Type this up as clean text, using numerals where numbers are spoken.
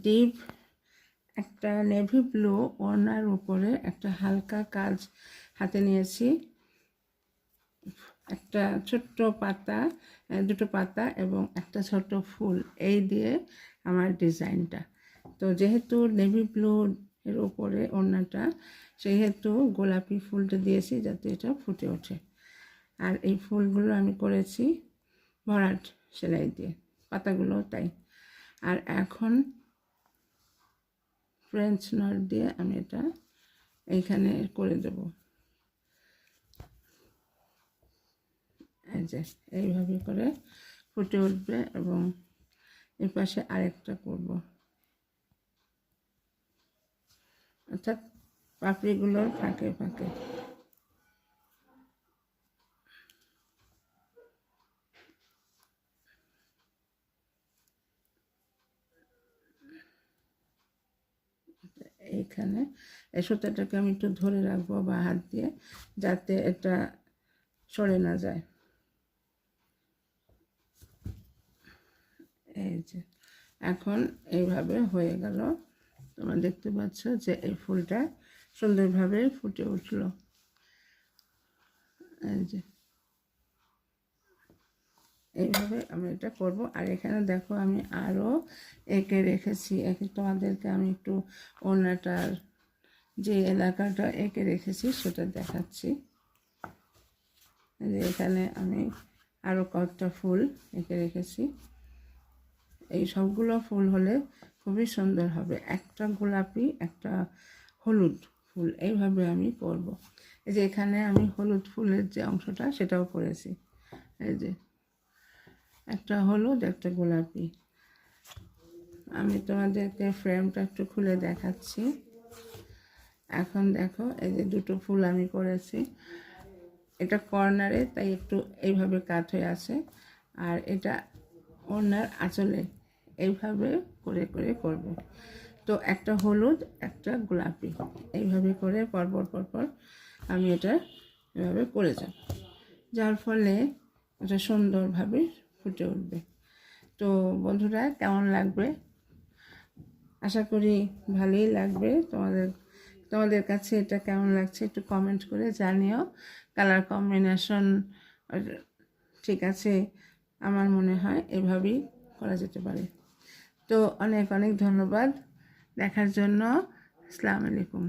Deep একটা navy blue ওড়নার উপরে একটা হালকা কাজ হাতে নিয়েছি, একটা ছোট্ট পাতা, দুটো পাতা এবং একটা ছোট্ট ফুল, এই দিয়ে আমার ডিজাইনটা। তো যেহেতু নেভি ব্লু এর উপরে ওড়নাটা, সেহেতু গোলাপি ফুলটা দিয়েছি যাতে এটা ফুটে ওঠে। আর এই ফুলগুলো আমি করেছি ভরাট সেলাই দিয়ে, পাতাগুলো তাই। আর এখন ফ্রেঞ্চ নট দিয়ে আমি এটা এইখানে করে দেব। এই যে এইভাবে করে ফুটে উঠবে এবং এর পাশে আরেকটা করব, অর্থাৎ পাপড়িগুলোর ফাঁকে ফাঁকে। এইখানে এই সুতাটাকে আমি একটু ধরে রাখবো বা হাত দিয়ে, যাতে এটা সরে না যায়। এই যে এখন এইভাবে হয়ে গেল। তোমরা দেখতে পাচ্ছ যে এই ফুলটা সুন্দরভাবে ফুটে উঠলো। এই যে এইভাবে আমি এটা করব। আর এখানে দেখো আমি আরও এঁকে রেখেছি, তোমাদেরকে আমি একটু ওড়নাটার যে এলাকাটা এঁকে রেখেছি সেটা দেখাচ্ছি। যে এখানে আমি আরও কয়েকটা ফুল এঁকে রেখেছি। এই সবগুলো ফুল হলে খুবই সুন্দর হবে, একটা গোলাপি একটা হলুদ ফুল, এইভাবে আমি করব। এই যে এখানে আমি হলুদ ফুলের যে অংশটা সেটাও করেছি, এই যে একটা হলুদ একটা গোলাপি। আমি তোমাদেরকে ফ্রেমটা একটু খুলে দেখাচ্ছি। এখন দেখো এই যে দুটো ফুল আমি করেছি, এটা কর্নারে তাই একটু এইভাবে কাট হয়ে আছে, আর এটা ওড়নার আঁচলে এইভাবে করে করে করব। তো একটা হলুদ একটা গোলাপি এইভাবে করে পরপর পরপর আমি এটা এভাবে করে যাব, যার ফলে এটা সুন্দরভাবে ফুটে উঠবে। তো বন্ধুরা কেমন লাগবে? আশা করি ভালোই লাগবে। তোমাদের কাছে এটা কেমন লাগছে একটু কমেন্ট করে জানিও। কালার কম্বিনেশন ঠিক আছে, আমার মনে হয় এভাবেই করা যেতে পারে। তো অনেক অনেক ধন্যবাদ দেখার জন্য। আসসালামু আলাইকুম।